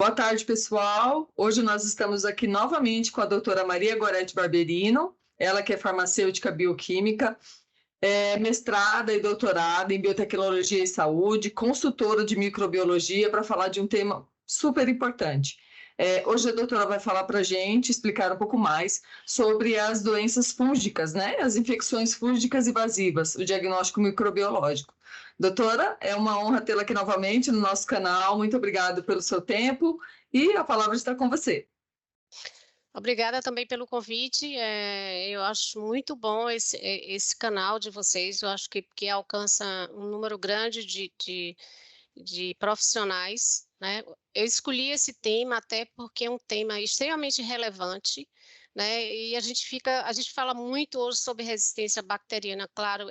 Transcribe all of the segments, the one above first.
Boa tarde, pessoal. Hoje nós estamos aqui novamente com a doutora Maria Gorete Barberino, ela que é farmacêutica bioquímica, mestrada e doutorada em biotecnologia e saúde, consultora de microbiologia, para falar de um tema super importante. Hoje a doutora vai falar para a gente, explicar um pouco mais sobre as doenças fúngicas, né? As infecções fúngicas invasivas, o diagnóstico microbiológico. Doutora, é uma honra tê-la aqui novamente no nosso canal. Muito obrigada pelo seu tempo e a palavra está com você. Obrigada também pelo convite. Eu acho muito bom esse canal de vocês. Eu acho que alcança um número grande de profissionais, né? Eu escolhi esse tema até porque é um tema extremamente relevante, né? E a gente fala muito hoje sobre resistência bacteriana. Claro,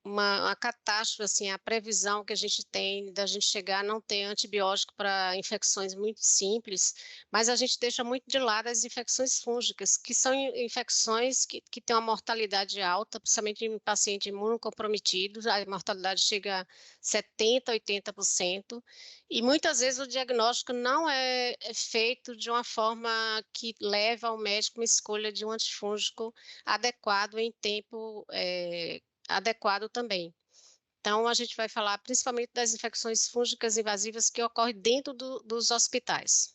uma catástrofe, assim, a previsão que a gente tem da gente chegar a não ter antibiótico para infecções muito simples, mas a gente deixa muito de lado as infecções fúngicas, que são infecções que têm uma mortalidade alta, principalmente em pacientes imunocomprometidos, a mortalidade chega a 70%, 80%, e muitas vezes o diagnóstico não é feito de uma forma que leva ao médico uma escolha de um antifúngico adequado em tempo adequado também. Então, a gente vai falar principalmente das infecções fúngicas invasivas que ocorrem dentro dos hospitais.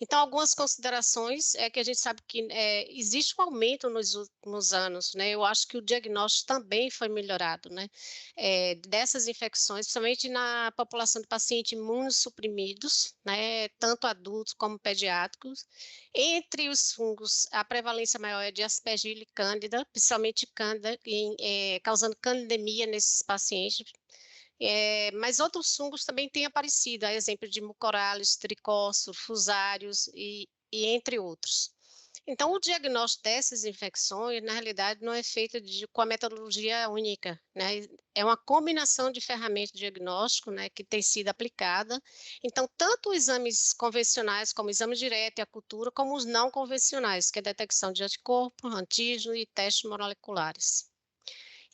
Então, algumas considerações é que a gente sabe que existe um aumento nos últimos anos, né? Eu acho que o diagnóstico também foi melhorado, né? Dessas infecções, principalmente na população de pacientes imunossuprimidos, né? Tanto adultos como pediátricos. Entre os fungos, a prevalência maior é de Aspergillus e Cândida, principalmente Cândida, causando candidemia nesses pacientes. Mas outros fungos também têm aparecido, a exemplo de mucorales, tricócio, fusários e entre outros. Então, o diagnóstico dessas infecções, na realidade, não é feito com a metodologia única, né? É uma combinação de ferramentas de diagnóstico, né, que tem sido aplicada. Então, tanto os exames convencionais, como o exame direto e a cultura, como os não convencionais, que é a detecção de anticorpo, antígeno e testes moleculares.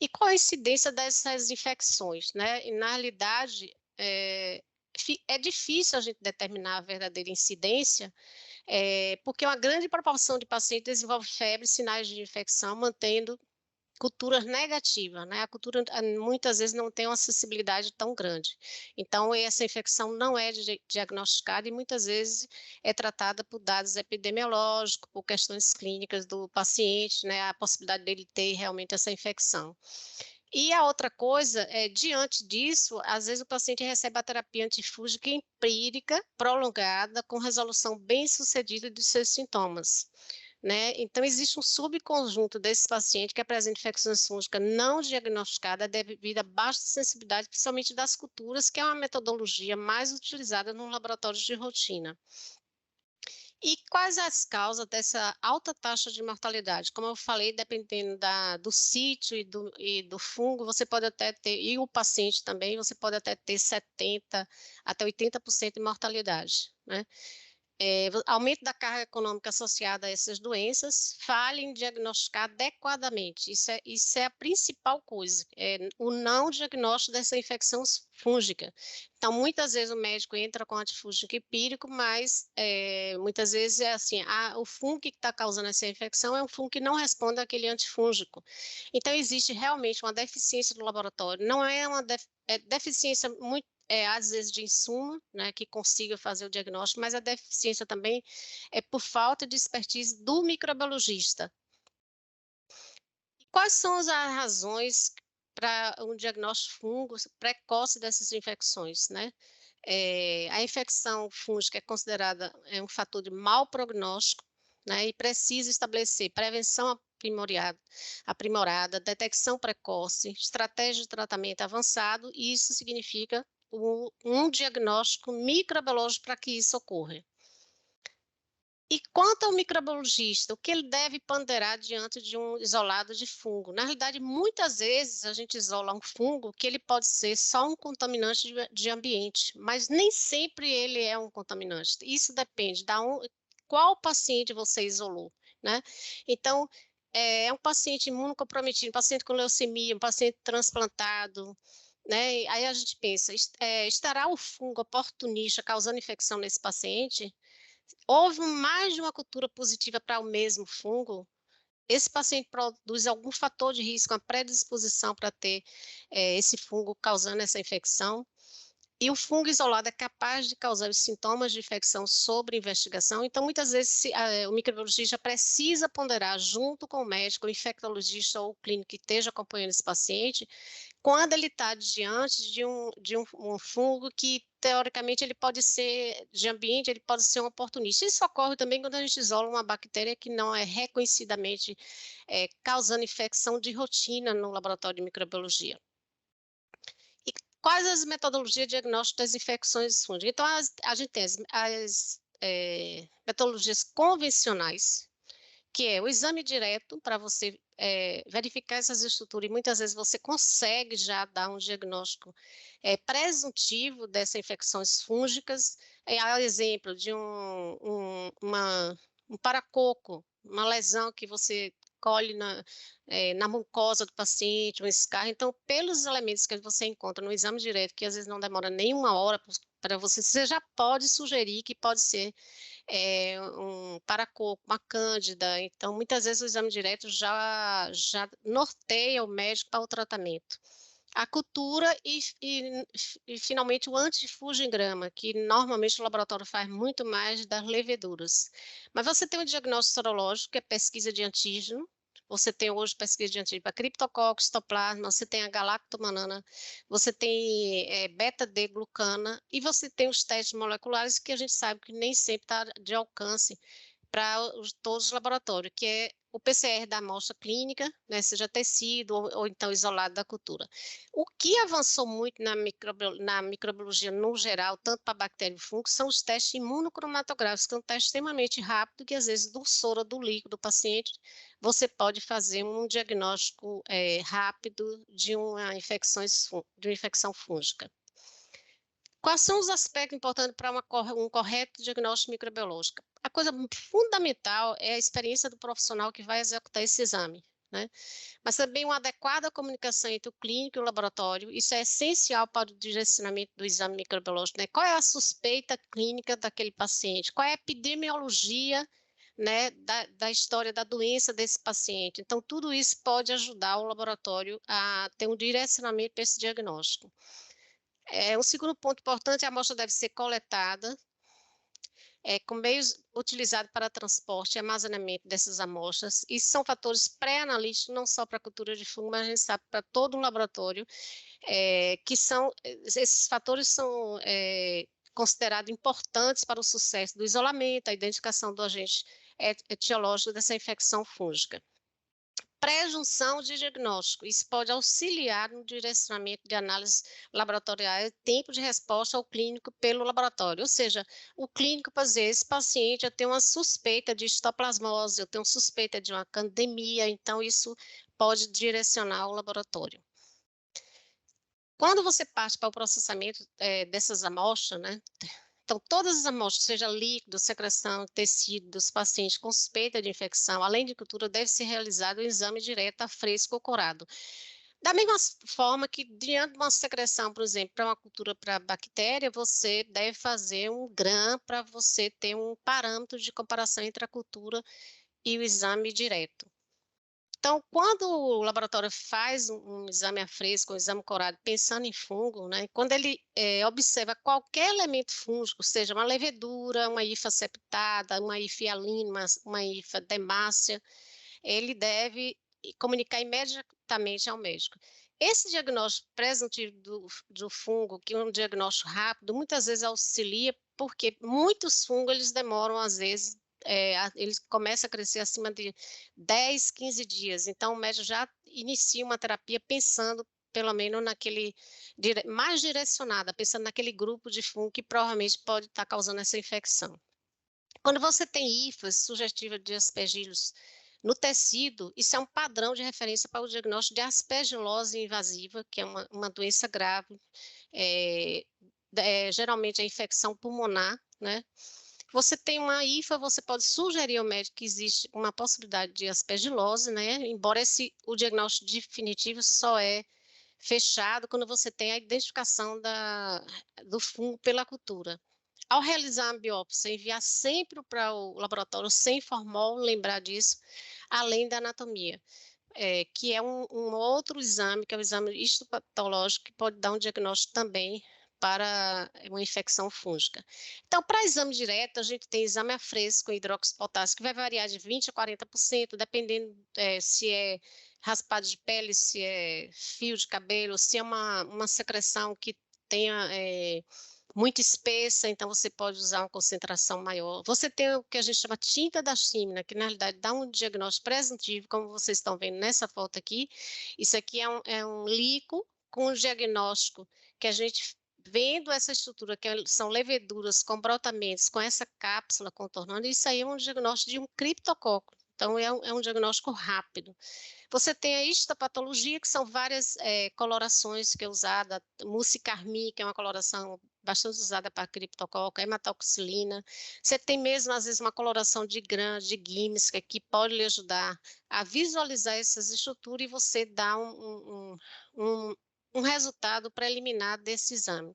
E qual a incidência dessas infecções, né? E, na realidade, é difícil a gente determinar a verdadeira incidência, porque uma grande proporção de pacientes desenvolve febre, sinais de infecção, mantendo culturas negativas, né? A cultura muitas vezes não tem uma acessibilidade tão grande. Então, essa infecção não é diagnosticada e muitas vezes é tratada por dados epidemiológicos, por questões clínicas do paciente, né? A possibilidade dele ter realmente essa infecção. E a outra coisa diante disso, às vezes o paciente recebe a terapia antifúngica empírica, prolongada, com resolução bem-sucedida dos seus sintomas, né? Então, existe um subconjunto desses pacientes que apresentam infecções fúngicas não diagnosticadas devido à baixa sensibilidade, principalmente das culturas, que é uma metodologia mais utilizada nos laboratórios de rotina. E quais as causas dessa alta taxa de mortalidade? Como eu falei, dependendo do sítio e do fungo, você pode até ter, e o paciente também, você pode até ter 70% até 80% de mortalidade, né? Aumento da carga econômica associada a essas doenças, falha em diagnosticar adequadamente, isso é a principal coisa, o não diagnóstico dessa infecção fúngica. Então, muitas vezes o médico entra com antifúngico empírico, mas muitas vezes é assim, o fungo que está causando essa infecção é um fungo que não responde àquele antifúngico. Então, existe realmente uma deficiência do laboratório, não é uma deficiência muito às vezes de insumo, né, que consiga fazer o diagnóstico, mas a deficiência também é por falta de expertise do microbiologista. E quais são as razões para um diagnóstico fungo precoce dessas infecções, né? A infecção fúngica é considerada um fator de mau prognóstico, né, e precisa estabelecer prevenção aprimorada, detecção precoce, estratégia de tratamento avançado, e isso significa um diagnóstico microbiológico para que isso ocorra. E quanto ao microbiologista, o que ele deve ponderar diante de um isolado de fungo? Na realidade, muitas vezes a gente isola um fungo que ele pode ser só um contaminante de ambiente, mas nem sempre ele é um contaminante. Isso depende qual paciente você isolou, né? Então, é um paciente imunocomprometido, um paciente com leucemia, um paciente transplantado, né? E aí a gente pensa, estará o fungo oportunista causando infecção nesse paciente? Houve mais de uma cultura positiva para o mesmo fungo? Esse paciente produz algum fator de risco, uma predisposição para ter esse fungo causando essa infecção? E o fungo isolado é capaz de causar os sintomas de infecção sobre investigação, então muitas vezes o microbiologista precisa ponderar junto com o médico, o infectologista ou o clínico que esteja acompanhando esse paciente, quando ele está diante de um fungo que, teoricamente, ele pode ser de ambiente, ele pode ser um oportunista. Isso ocorre também quando a gente isola uma bactéria que não é reconhecidamente causando infecção de rotina no laboratório de microbiologia. E quais as metodologias de diagnóstico das infecções fúngicas? Então, a gente tem as metodologias convencionais, que é o exame direto para você verificar essas estruturas, e muitas vezes você consegue já dar um diagnóstico presuntivo dessas infecções fúngicas, a exemplo de um paracoco, uma lesão que você colhe na mucosa do paciente, um escarro. Então, pelos elementos que você encontra no exame direto, que às vezes não demora nem uma hora para você já pode sugerir que pode ser um paracoco, uma cândida. Então, muitas vezes o exame direto já norteia o médico para o tratamento. A cultura e finalmente, o antifungigrama, que normalmente o laboratório faz muito mais das leveduras. Mas você tem o diagnóstico sorológico, que é pesquisa de antígeno. Você tem hoje pesquisa de antígeno para criptococo, histoplasma, você tem a galactomanana, você tem beta-D-glucana, e você tem os testes moleculares, que a gente sabe que nem sempre está de alcance para todos os laboratórios, que é o PCR da amostra clínica, né, seja tecido ou então isolado da cultura. O que avançou muito na microbiologia no geral, tanto para bactéria e fungo, são os testes imunocromatográficos, que é um teste extremamente rápido, que às vezes do soro do líquido do paciente, você pode fazer um diagnóstico rápido de uma infecção fúngica. Quais são os aspectos importantes para um correto diagnóstico microbiológico? A coisa fundamental é a experiência do profissional que vai executar esse exame, né? Mas também uma adequada comunicação entre o clínico e o laboratório. Isso é essencial para o direcionamento do exame microbiológico, né? Qual é a suspeita clínica daquele paciente? Qual é a epidemiologia, né, da história da doença desse paciente? Então, tudo isso pode ajudar o laboratório a ter um direcionamento para esse diagnóstico. Um segundo ponto importante: a amostra deve ser coletada com meios utilizados para transporte e armazenamento dessas amostras. Isso são fatores pré-analíticos, não só para a cultura de fungo, mas a gente sabe para todo um laboratório, esses fatores são considerados importantes para o sucesso do isolamento, a identificação do agente etiológico dessa infecção fúngica. Pré-junção de diagnóstico. Isso pode auxiliar no direcionamento de análise laboratorial e tempo de resposta ao clínico pelo laboratório. Ou seja, o clínico, para dizer, esse paciente, eu tenho uma suspeita de histoplasmose, eu tenho suspeita de uma candemia, então isso pode direcionar o laboratório. Quando você parte para o processamento dessas amostras, né? Então, todas as amostras, seja líquido, secreção, tecido dos pacientes com suspeita de infecção, além de cultura, deve ser realizado o exame direto a fresco ou corado. Da mesma forma que, diante de uma secreção, por exemplo, para uma cultura para bactéria, você deve fazer um GRAM para você ter um parâmetro de comparação entre a cultura e o exame direto. Então, quando o laboratório faz um exame a fresco, um exame corado, pensando em fungo, né, quando ele observa qualquer elemento fúngico, seja uma levedura, uma hifa septada, uma hifa hialina, uma hifa demácea, ele deve comunicar imediatamente ao médico. Esse diagnóstico presuntivo do fungo, que é um diagnóstico rápido, muitas vezes auxilia, porque muitos fungos eles demoram, às vezes, eles começam a crescer acima de 10, 15 dias. Então, o médico já inicia uma terapia pensando, pelo menos, mais direcionada, pensando naquele grupo de fungo que provavelmente pode estar causando essa infecção. Quando você tem hifas sugestivas de aspergillos no tecido, isso é um padrão de referência para o diagnóstico de aspergilose invasiva, que é uma doença grave, geralmente é infecção pulmonar, né? Você tem uma hifa, você pode sugerir ao médico que existe uma possibilidade de aspergilose, né? Embora o diagnóstico definitivo só é fechado quando você tem a identificação do fungo pela cultura. Ao realizar a biópsia, enviar sempre para o laboratório sem formol, lembrar disso, além da anatomia, que é um outro exame, que é o exame histopatológico, que pode dar um diagnóstico também para uma infecção fúngica. Então, para exame direto, a gente tem exame a fresco, hidroxipotássio, que vai variar de 20% a 40%, dependendo se é raspado de pele, se é fio de cabelo, se é uma secreção que tenha muito espessa, então você pode usar uma concentração maior. Você tem o que a gente chama tinta da chimina, que na realidade dá um diagnóstico presuntivo, como vocês estão vendo nessa foto aqui. Isso aqui é um líquido com um diagnóstico que a gente, vendo essa estrutura, que são leveduras com brotamentos, com essa cápsula contornando, isso aí é um diagnóstico de um criptococo. Então, é um diagnóstico rápido. Você tem a histopatologia, que são várias colorações que é usada, mucicarmim, que é uma coloração bastante usada para criptococo, hematoxilina. Você tem mesmo, às vezes, uma coloração de GRAM, de Gimes, que pode lhe ajudar a visualizar essas estruturas e você dá um resultado preliminar desse exame.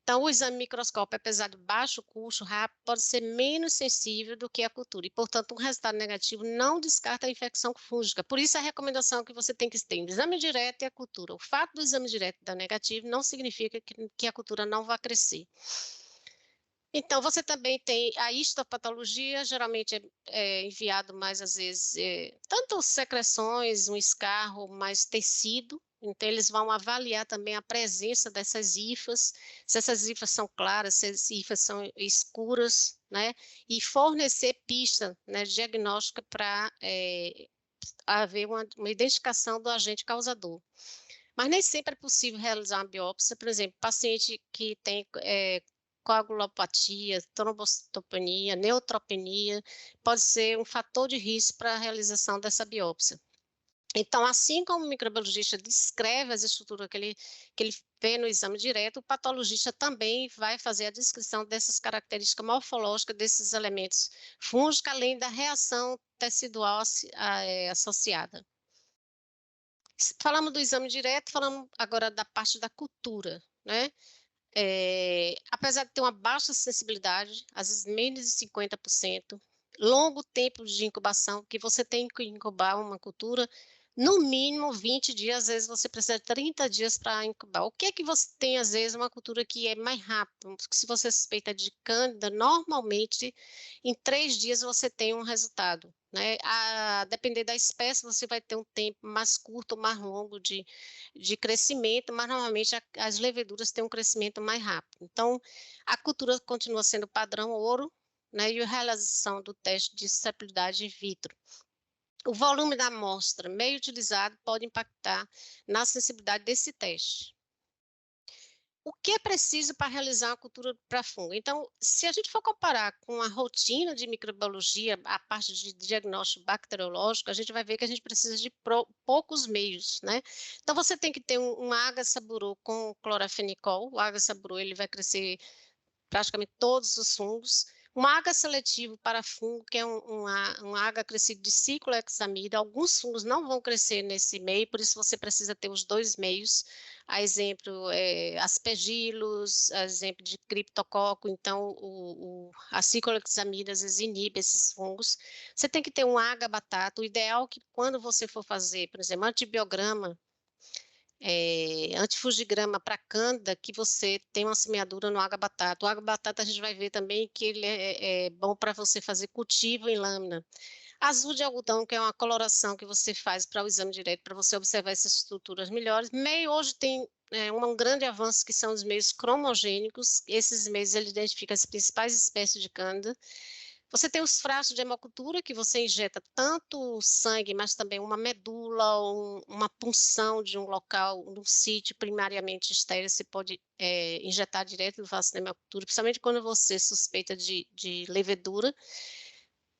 Então, o exame microscópio, apesar de baixo custo, rápido, pode ser menos sensível do que a cultura e, portanto, um resultado negativo não descarta a infecção fúngica. Por isso, a recomendação que você tem que ter o exame direto e a cultura. O fato do exame direto dar negativo não significa que a cultura não vai crescer. Então, você também tem a histopatologia, geralmente é enviado mais, às vezes, tanto secreções, um escarro, mais tecido. Então, eles vão avaliar também a presença dessas hifas, se essas hifas são claras, se as hifas são escuras, né? E fornecer pista, né, diagnóstica para haver uma identificação do agente causador. Mas nem sempre é possível realizar uma biópsia. Por exemplo, paciente que tem coagulopatia, trombocitopenia, neutropenia, pode ser um fator de risco para a realização dessa biópsia. Então, assim como o microbiologista descreve as estruturas que ele vê no exame direto, o patologista também vai fazer a descrição dessas características morfológicas desses elementos fúngicos, além da reação tecidual associada. Falamos do exame direto, falamos agora da parte da cultura, né? Apesar de ter uma baixa sensibilidade, às vezes menos de 50%, longo tempo de incubação, que você tem que incubar uma cultura, no mínimo 20 dias, às vezes você precisa de 30 dias para incubar. O que é que você tem, às vezes, uma cultura que é mais rápida? Porque se você suspeita de cândida, normalmente, em 3 dias você tem um resultado, né? A depender da espécie, você vai ter um tempo mais curto ou mais longo de crescimento, mas normalmente as leveduras têm um crescimento mais rápido. Então, a cultura continua sendo padrão ouro, né, e a realização do teste de suscetibilidade in vitro. O volume da amostra meio utilizado pode impactar na sensibilidade desse teste. O que é preciso para realizar uma cultura para fungo? Então, se a gente for comparar com a rotina de microbiologia, a parte de diagnóstico bacteriológico, a gente vai ver que a gente precisa de poucos meios, né? Então, você tem que ter um Agar Saburô com clorafenicol. O Agar Saburô, ele vai crescer praticamente todos os fungos. Um agar seletivo para fungo, que é um agar crescido de ciclohexamida. Alguns fungos não vão crescer nesse meio, por isso você precisa ter os dois meios. A exemplo, aspergillus, a exemplo de criptococo, então a ciclohexamida às vezes inibe esses fungos. Você tem que ter um agar batata. O ideal é que quando você for fazer, por exemplo, antibiograma, antifugigrama para cândida, que você tem uma semeadura no água-batata. O água-batata a gente vai ver também que ele é bom para você fazer cultivo em lâmina. Azul de algodão, que é uma coloração que você faz para o exame direto, para você observar essas estruturas melhores. Meio hoje tem um grande avanço, que são os meios cromogênicos. Esses meios ele identificam as principais espécies de cândida. Você tem os frascos de hemocultura, que você injeta tanto sangue, mas também uma medula, ou uma punção de um local, num sítio primariamente estéril, você pode injetar direto no vaso de hemocultura, principalmente quando você suspeita de levedura.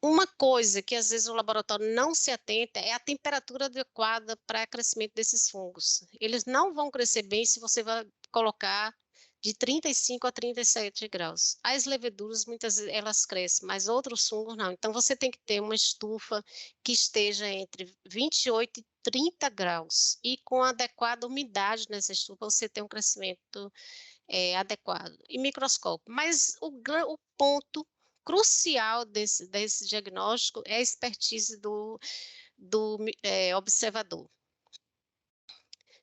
Uma coisa que às vezes o laboratório não se atenta é a temperatura adequada para o crescimento desses fungos. Eles não vão crescer bem se você vai colocar de 35 a 37 graus. As leveduras, muitas vezes, elas crescem, mas outros fungos não. Então, você tem que ter uma estufa que esteja entre 28 e 30 graus, e com adequada umidade nessa estufa, você tem um crescimento adequado. E microscópio. Mas o ponto crucial desse diagnóstico é a expertise do observador.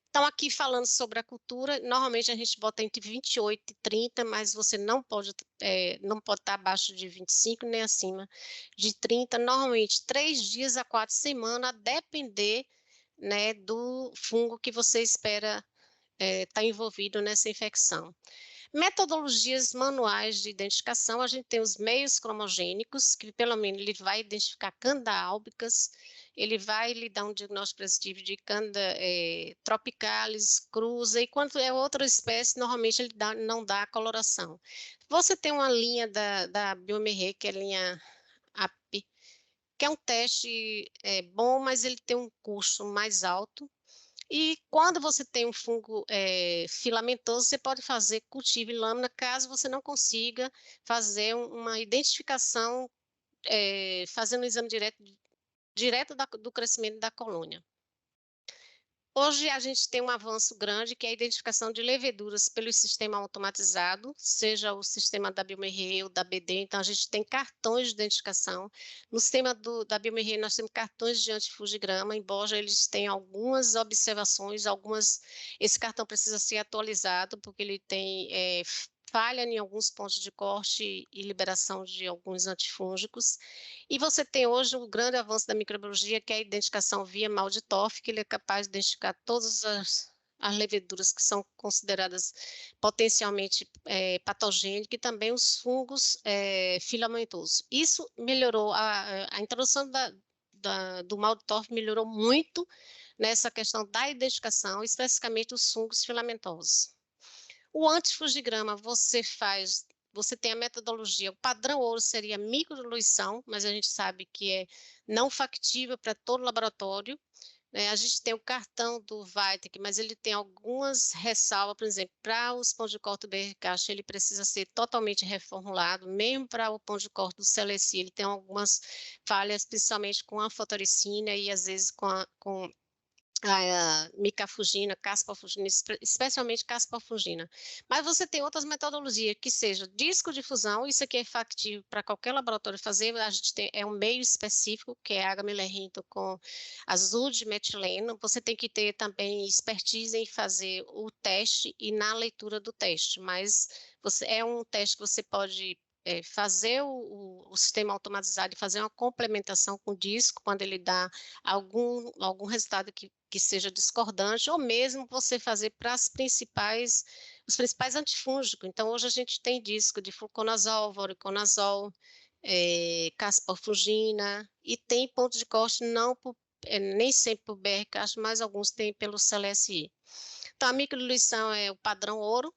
Então, aqui falando sobre a cultura, normalmente a gente bota entre 28 e 30, mas você não pode estar abaixo de 25, nem acima de 30. Normalmente, 3 dias a 4 semanas, a depender, né, do fungo que você espera estar envolvido nessa infecção. Metodologias manuais de identificação, a gente tem os meios cromogênicos, que pelo menos ele vai identificar Candida albicans, ele vai lhe dar um diagnóstico positivo de Candida tropicalis, cruza, e quando é outra espécie, normalmente ele não dá a coloração. Você tem uma linha da Biomerê, que é a linha AP, que é um teste bom, mas ele tem um custo mais alto. E quando você tem um fungo filamentoso, você pode fazer cultivo em lâmina, caso você não consiga fazer uma identificação, fazendo um exame direto do crescimento da colônia. Hoje a gente tem um avanço grande, que é a identificação de leveduras pelo sistema automatizado, seja o sistema da Biomerê ou da BD, então a gente tem cartões de identificação. No sistema da Biomerê nós temos cartões de antifugigrama, embora eles tenham algumas observações, esse cartão precisa ser atualizado, porque ele tem falha em alguns pontos de corte e liberação de alguns antifúngicos. E você tem hoje o grande avanço da microbiologia, que é a identificação via Mal-de-Toff, que ele é capaz de identificar todas as leveduras que são consideradas potencialmente patogênicas, e também os fungos filamentosos. Isso melhorou, a introdução do Mal-de-Toff melhorou muito nessa questão da identificação, especificamente os fungos filamentosos. O antifugigrama você tem a metodologia, o padrão ouro seria a microdiluição, mas a gente sabe que é não factível para todo laboratório, né? A gente tem o cartão do Vitek, mas ele tem algumas ressalvas, por exemplo, para os pães de corte do BRCAX, ele precisa ser totalmente reformulado, mesmo para o pão de corte do Celeci, ele tem algumas falhas, principalmente com a fotoricina e às vezes com a micafungina, caspafungina, especialmente caspafungina. Mas você tem outras metodologias, que seja disco de fusão, isso aqui é factível para qualquer laboratório fazer, a gente tem um meio específico, que é H-melerrinto com azul de metileno, você tem que ter também expertise em fazer o teste e na leitura do teste, mas é um teste que você pode fazer o sistema automatizado e fazer uma complementação com o disco, quando ele dá algum resultado que seja discordante, ou mesmo você fazer para os principais antifúngicos. Então, hoje a gente tem disco de fluconazol, voriconazol, caspofungina, e tem ponto de corte nem sempre por BRCAX, mas alguns têm pelo CLSI. Então, a microdiluição é o padrão ouro,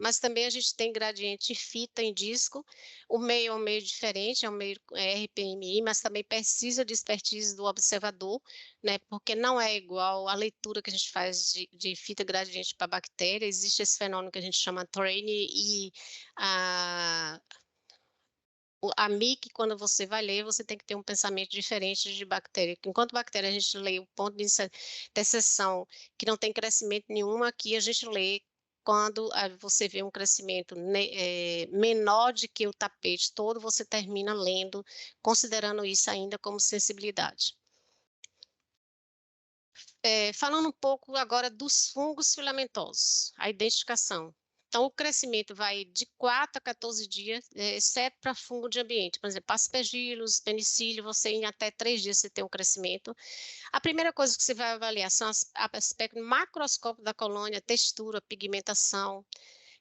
mas também a gente tem gradiente fita em disco, o meio é um meio diferente, é um meio RPMI, mas também precisa de expertise do observador, né, porque não é igual a leitura que a gente faz de fita gradiente para bactéria, existe esse fenômeno que a gente chama train, e a MIC, quando você vai ler, você tem que ter um pensamento diferente de bactéria. Enquanto bactéria, a gente lê o ponto de interseção, que não tem crescimento nenhum, aqui a gente lê quando você vê um crescimento menor do que o tapete todo, você termina lendo, considerando isso ainda como sensibilidade. Falando um pouco agora dos fungos filamentosos, a identificação. Então, o crescimento vai de 4 a 14 dias, exceto para fungo de ambiente. Por exemplo, aspergillus, penicílio, você em até 3 dias você tem um crescimento. A primeira coisa que você vai avaliar são aspectos macroscópicos da colônia, textura, pigmentação.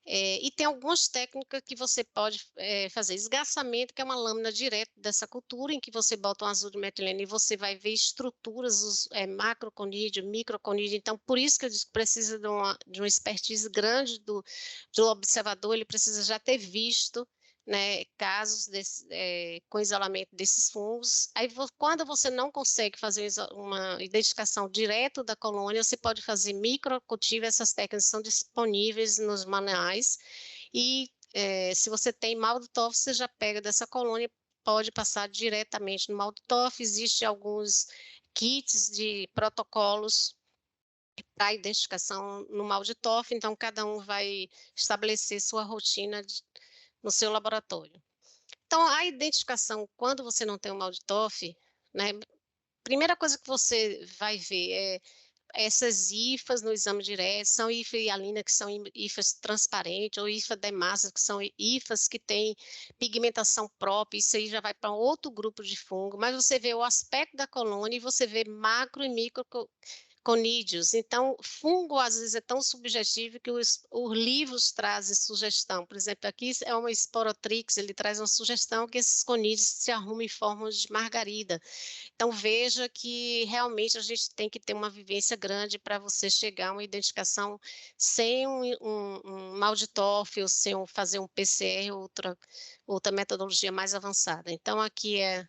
E tem algumas técnicas que você pode fazer. Esgarçamento, que é uma lâmina direta dessa cultura, em que você bota um azul de metileno e você vai ver estruturas, macroconídeo, microconídeo. Então, por isso que eu digo que precisa de uma expertise grande do observador, ele precisa já ter visto né, casos com isolamento desses fungos. Aí, quando você não consegue fazer uma identificação direto da colônia, você pode fazer microcultivo, essas técnicas são disponíveis nos manuais, e se você tem mal do TOF, você já pega dessa colônia, pode passar diretamente no mal do TOF. Existem alguns kits de protocolos para identificação no mal de TOF, então cada um vai estabelecer sua rotina no seu laboratório. Então, a identificação, quando você não tem o mal de TOF, né, primeira coisa que você vai ver é essas hifas no exame direto, são hifa hialina, que são hifas transparentes, ou hifa demassa, que são hifas que têm pigmentação própria, isso aí já vai para outro grupo de fungo, mas você vê o aspecto da colônia e você vê macro e micro conídeos. Então, fungo às vezes é tão subjetivo que os livros trazem sugestão. Por exemplo, aqui é uma Sporotrix, ele traz uma sugestão que esses conídeos se arrumam em forma de margarida. Então, veja que realmente a gente tem que ter uma vivência grande para você chegar a uma identificação sem um mal de TOF, ou sem fazer um PCR, outra metodologia mais avançada. Então, aqui é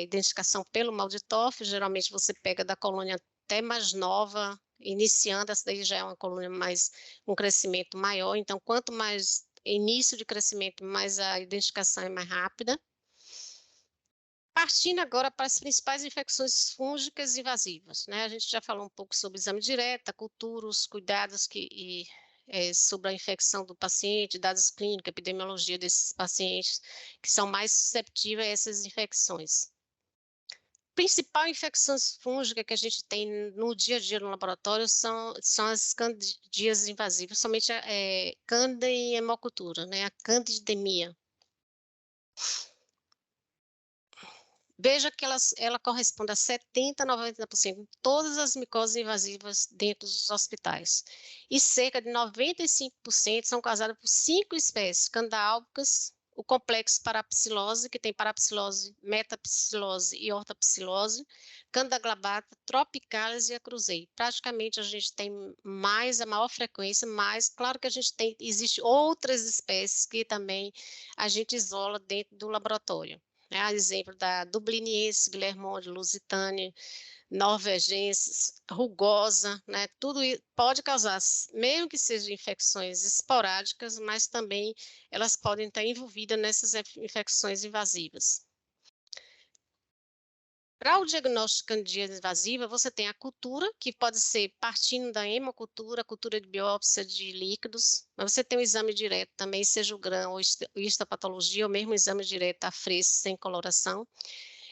identificação pelo mal de TOF, geralmente você pega da colônia até mais nova, iniciando, essa daí já é uma colônia mais, um crescimento maior, então quanto mais início de crescimento, mais a identificação é mais rápida. Partindo agora para as principais infecções fúngicas invasivas, né? A gente já falou um pouco sobre exame direto, a cultura, os cuidados sobre a infecção do paciente, dados clínicos, epidemiologia desses pacientes que são mais susceptíveis a essas infecções. Principal infecções fúngicas que a gente tem no dia a dia no laboratório são as candidias invasivas, somente a Candida e hemocultura, né? A candidemia. Veja que ela corresponde a 70% a 90% de todas as micoses invasivas dentro dos hospitais. E cerca de 95% são causadas por 5 espécies: Candida albicans, o complexo parapsilose, que tem parapsilose, metapsilose e ortopsilose, Candida glabrata, tropicalis e a cruzei. Praticamente a gente tem a maior frequência, mas claro que existe outras espécies que também a gente isola dentro do laboratório. A exemplo da dubliniense, guilhermone, lusitânia, norvegenses, rugosa, né? Tudo pode causar, mesmo que sejam infecções esporádicas, mas também elas podem estar envolvidas nessas infecções invasivas. Para o diagnóstico de candidíase invasiva, você tem a cultura, que pode ser partindo da hemocultura, cultura de biópsia de líquidos, mas você tem o exame direto também, seja o grão ou histopatologia, ou mesmo o exame direto a fresco, sem coloração.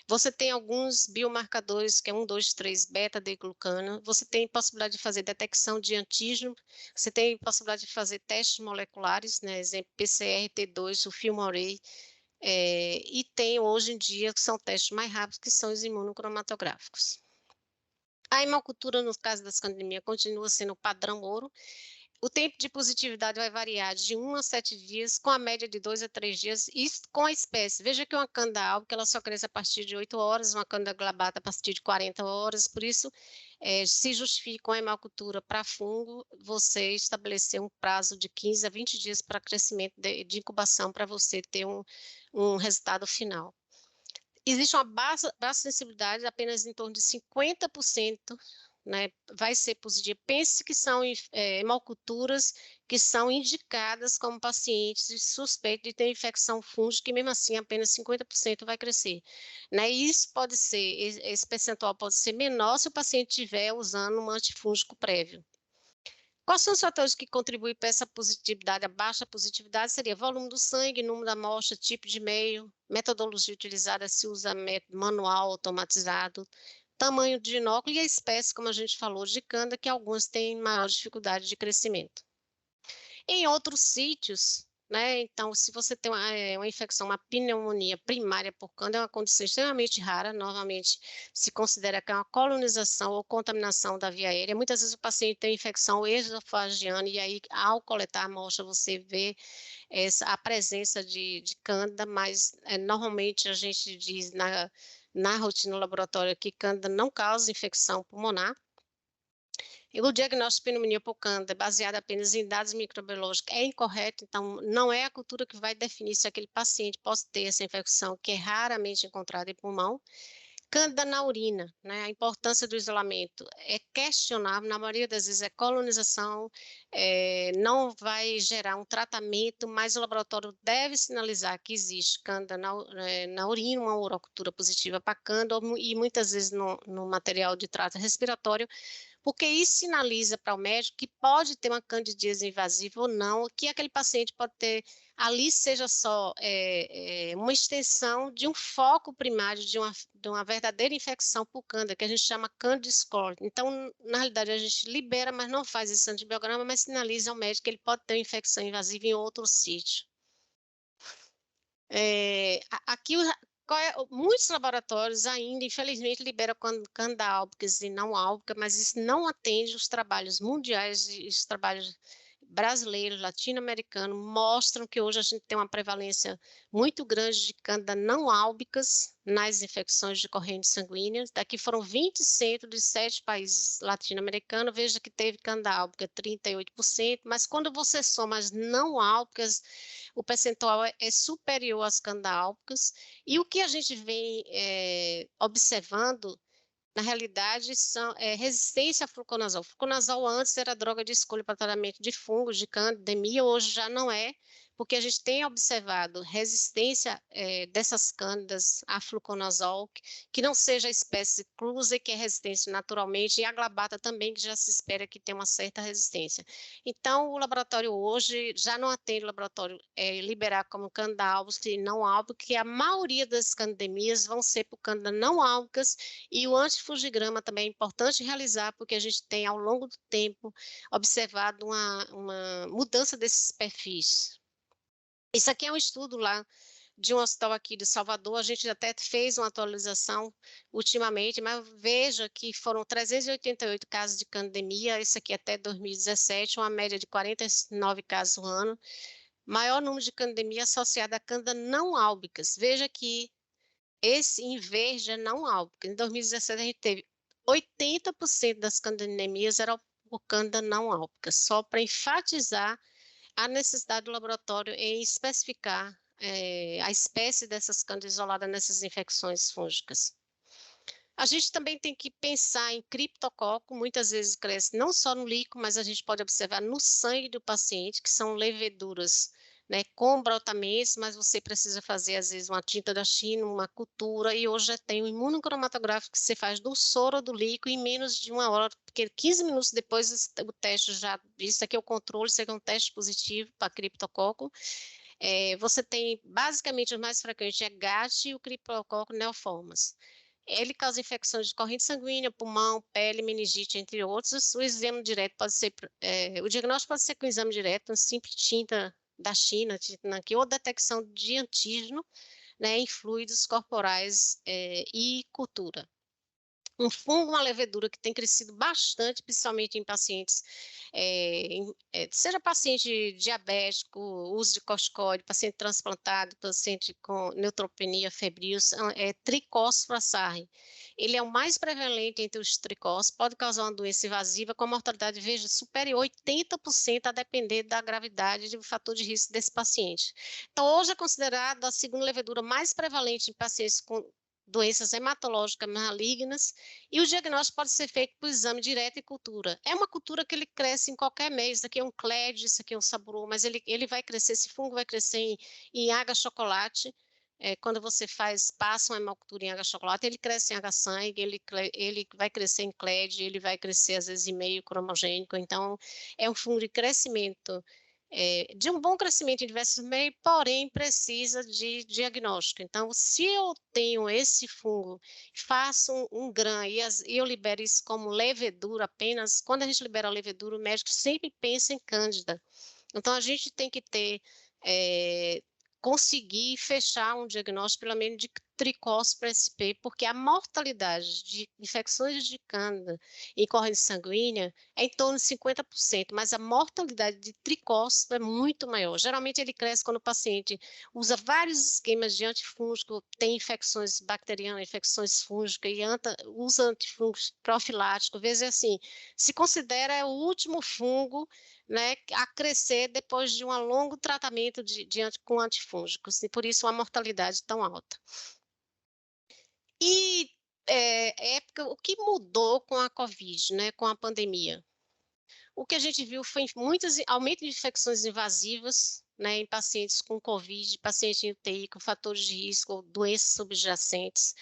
Você tem alguns biomarcadores, que é 1, 2, 3, beta-glucano. Você tem possibilidade de fazer detecção de antígeno. Você tem possibilidade de fazer testes moleculares, né? Exemplo, PCR, T2, o Filmorey. E tem hoje em dia, que são testes mais rápidos, que são os imunocromatográficos. A hemocultura, no caso da escandemia, continua sendo o padrão ouro. O tempo de positividade vai variar de 1 a 7 dias, com a média de 2 a 3 dias, e com a espécie. Veja que uma Candida albicans, ela só cresce a partir de 8 horas, uma Candida glabrata a partir de 40 horas, por isso, se justifica com a hemocultura para fungo, você estabelecer um prazo de 15 a 20 dias para crescimento de incubação, para você ter um resultado final. Existe uma baixa sensibilidade, apenas em torno de 50%, né, vai ser positivo. Pense que são hemoculturas que são indicadas como pacientes suspeitos de ter infecção fúngica, e mesmo assim apenas 50% vai crescer. Né? Isso pode ser, esse percentual pode ser menor se o paciente estiver usando um antifúngico prévio. Quais são os fatores que contribuem para essa positividade? A baixa positividade seria volume do sangue, número da amostra, tipo de meio, metodologia utilizada, se usa método manual, automatizado, tamanho de inóculo e a espécie, como a gente falou, de Candida, que algumas têm maior dificuldade de crescimento. Em outros sítios, né, então, se você tem uma infecção, uma pneumonia primária por Candida, é uma condição extremamente rara, normalmente se considera que é uma colonização ou contaminação da via aérea. Muitas vezes o paciente tem infecção esofagiana, e aí, ao coletar a amostra, você vê a presença de Candida, mas normalmente a gente diz na rotina laboratória que Candida não causa infecção pulmonar. o diagnóstico de pneumonia por Cândida, baseado apenas em dados microbiológicos, é incorreto, então não é a cultura que vai definir se aquele paciente pode ter essa infecção, que é raramente encontrada em pulmão. Cândida na urina, né? A importância do isolamento é questionável, na maioria das vezes é colonização, não vai gerar um tratamento, mas o laboratório deve sinalizar que existe cândida na urina, uma urocultura positiva para cândida, e muitas vezes no material de trato respiratório, porque isso sinaliza para o médico que pode ter uma candidíase invasiva ou não, que aquele paciente pode ter, ali seja só uma extensão de um foco primário de uma verdadeira infecção por cândida, que a gente chama Candida score. Então, na realidade, a gente libera, mas não faz esse antibiograma, mas sinaliza ao médico que ele pode ter uma infecção invasiva em outro sítio. Aqui, muitos laboratórios ainda, infelizmente, liberam cândida albicans e não álbica, mas isso não atende os trabalhos mundiais e os trabalhos brasileiros, latino-americanos, mostram que hoje a gente tem uma prevalência muito grande de cândida não álbicas nas infecções de correntes sanguíneas. Daqui foram 20 centros de 7 países latino-americanos, veja que teve cândida álbica 38%, mas quando você soma as não álbicas, o percentual é superior às cândida álbicas, e o que a gente vem observando, na realidade, é resistência a fluconazol. Fluconazol antes era droga de escolha para tratamento de fungos, de candidemia, hoje já não é, porque a gente tem observado resistência dessas cândidas a fluconazol, que não seja a espécie clusa, que é resistente naturalmente, e a glabata também, que já se espera que tenha uma certa resistência. Então, o laboratório hoje já não atende o laboratório liberar como cândida albicans e não álbicas, que a maioria das candidemias vão ser por cândida não álbicas, e o antifungigrama também é importante realizar, porque a gente tem, ao longo do tempo, observado uma mudança desses perfis. Isso aqui é um estudo lá de um hospital aqui de Salvador, a gente até fez uma atualização ultimamente, mas veja que foram 388 casos de candidemia, isso aqui até 2017, uma média de 49 casos no ano, maior número de candidemia associada a cândida não álbicas. Veja que esse em verde é não álbica. Em 2017 a gente teve 80% das candidemias eram por cândida não álbica, só para enfatizar a necessidade do laboratório em especificar a espécie dessas cândidas isoladas nessas infecções fúngicas. A gente também tem que pensar em criptococo, muitas vezes cresce não só no líquido, mas a gente pode observar no sangue do paciente, que são leveduras, né, com brotamentos, mas você precisa fazer, às vezes, uma tinta da China, uma cultura, e hoje já tem um imunocromatográfico que você faz do soro do líquido em menos de 1 hora, porque 15 minutos depois o teste já, isso aqui é o controle, isso aqui é um teste positivo para criptococo. Você tem, basicamente, os mais frequentes é GAT e o criptococo neoformas. Ele causa infecções de corrente sanguínea, pulmão, pele, meningite, entre outros. O exame direto pode ser, o diagnóstico pode ser com exame direto, uma simples tinta da China, ou detecção de antígeno, né, em fluidos corporais e cultura. Um fungo, uma levedura que tem crescido bastante, principalmente em pacientes, seja paciente diabético, uso de corticoide, paciente transplantado, paciente com neutropenia febril, é Trichospora sarri. Ele é o mais prevalente entre os tricós, pode causar uma doença invasiva com mortalidade, veja, superior a 80% a depender da gravidade e do fator de risco desse paciente. Então, hoje é considerada a segunda levedura mais prevalente em pacientes com doenças hematológicas malignas, e o diagnóstico pode ser feito por exame direto e cultura. É uma cultura que ele cresce em qualquer mês, isso aqui é um cled, isso aqui é um saburô, mas ele vai crescer, esse fungo vai crescer em água-chocolate, quando você passa uma hemocultura em água-chocolate, ele cresce em água-sangue, ele vai crescer em cled, ele vai crescer às vezes em meio cromogênico, então é um fungo de crescimento, de um bom crescimento em diversos meios, porém precisa de diagnóstico. Então, se eu tenho esse fungo, faço um GRAM e eu libero isso como levedura apenas, quando a gente libera a levedura, o médico sempre pensa em cândida. Então, a gente tem que conseguir fechar um diagnóstico, pelo menos de Tricóspora sp, porque a mortalidade de infecções de Candida em corrente sanguínea é em torno de 50%, mas a mortalidade de Tricóspora é muito maior. Geralmente ele cresce quando o paciente usa vários esquemas de antifúngico, tem infecções bacterianas, infecções fúngicas, e usa antifúngicos profiláticos, às vezes é assim, se considera o último fungo, né, a crescer depois de um longo tratamento com antifúngicos, e por isso a mortalidade tão alta. E o que mudou com a Covid, né, com a pandemia? O que a gente viu foi muitos aumento de infecções invasivas, né, em pacientes com Covid, pacientes em UTI com fatores de risco ou doenças subjacentes.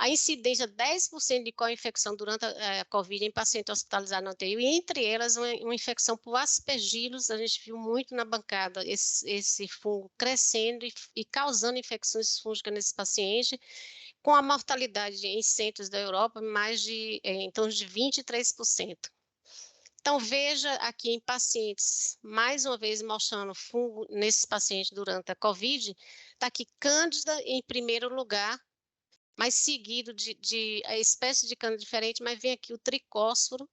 A incidência de 10% de co-infecção durante a Covid em paciente hospitalizado na UTI, e entre elas uma infecção por aspergillus, a gente viu muito na bancada esse fungo crescendo e causando infecções fúngicas nesse paciente, com a mortalidade em centros da Europa em torno de 23%. Então, veja aqui em pacientes, mais uma vez mostrando fungo nesses pacientes durante a COVID, está aqui Cândida em primeiro lugar, mas seguido de a espécie de Cândida diferente, mas vem aqui o tricósforo,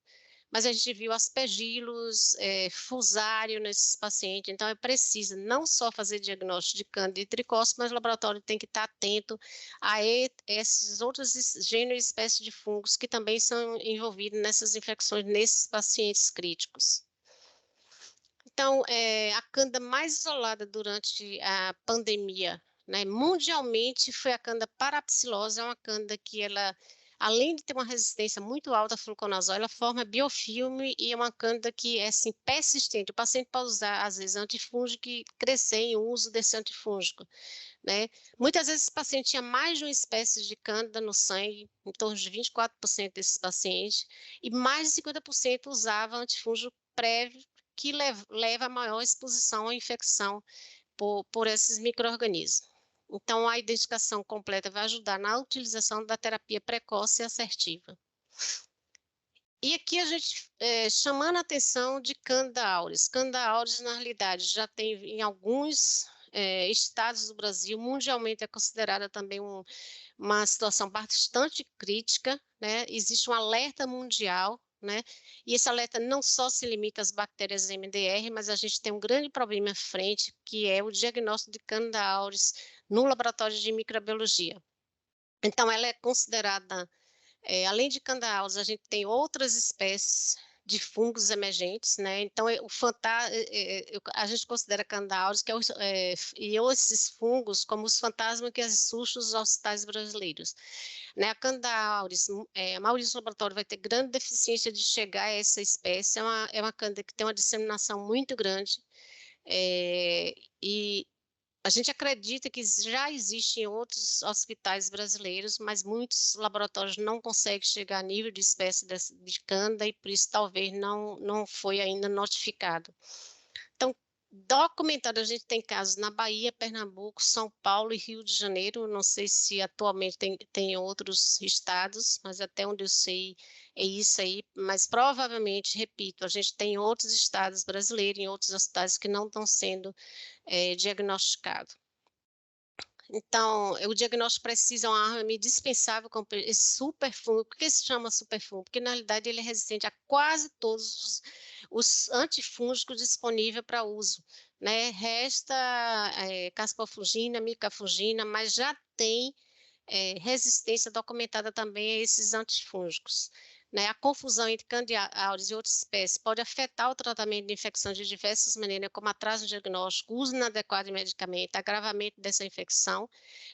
mas a gente viu aspergillus, fusário nesses pacientes, então é preciso não só fazer diagnóstico de Cândida e tricósforo, mas o laboratório tem que estar atento a esses outros gêneros e espécies de fungos que também são envolvidos nessas infecções nesses pacientes críticos. Então, a Cândida mais isolada durante a pandemia, né, mundialmente, foi a Cândida parapsilose, é uma Cândida que ela, além de ter uma resistência muito alta à fluconazol, ela forma biofilme e é uma Cândida que é assim, persistente. O paciente pode usar, às vezes, antifúngico e crescer em uso desse antifúngico, né? Muitas vezes esse paciente tinha mais de uma espécie de Cândida no sangue, em torno de 24% desses pacientes, e mais de 50% usava antifúngico prévio, que leva a maior exposição à infecção por esses micro-organismos. Então, a identificação completa vai ajudar na utilização da terapia precoce e assertiva. E aqui a gente chamando a atenção de Candida auris. Candida auris, na realidade, já tem em alguns estados do Brasil, mundialmente é considerada também uma situação bastante crítica, né? Existe um alerta mundial, né? E esse alerta não só se limita às bactérias MDR, mas a gente tem um grande problema à frente, que é o diagnóstico de Candida auris no laboratório de microbiologia. Então, ela é considerada, além de Candida auris, a gente tem outras espécies de fungos emergentes, né? Então, a gente considera Candida auris e esses fungos como os fantasmas que assustam os hospitais brasileiros. Né? A Candida auris, a maioria dos laboratórios vai ter grande deficiência de chegar a essa espécie, é uma Candida que tem uma disseminação muito grande, e a gente acredita que já existe em outros hospitais brasileiros, mas muitos laboratórios não conseguem chegar a nível de espécie de Candida e por isso talvez não foi ainda notificado. Então, documentado, a gente tem casos na Bahia, Pernambuco, São Paulo e Rio de Janeiro, não sei se atualmente tem outros estados, mas até onde eu sei é isso aí, mas provavelmente, repito, a gente tem outros estados brasileiros, em outros hospitais que não estão sendo diagnosticado. Então, o diagnóstico precisa uma arma indispensável com esse superfungo. Por que se chama superfungo? Porque, na realidade, ele é resistente a quase todos os antifúngicos disponíveis para uso, né? Resta caspofungina, micafungina, mas já tem resistência documentada também a esses antifúngicos. Né? A confusão entre Candida auris e outras espécies pode afetar o tratamento de infecções de diversas maneiras, como atraso no diagnóstico, uso inadequado de medicamento, agravamento dessa infecção.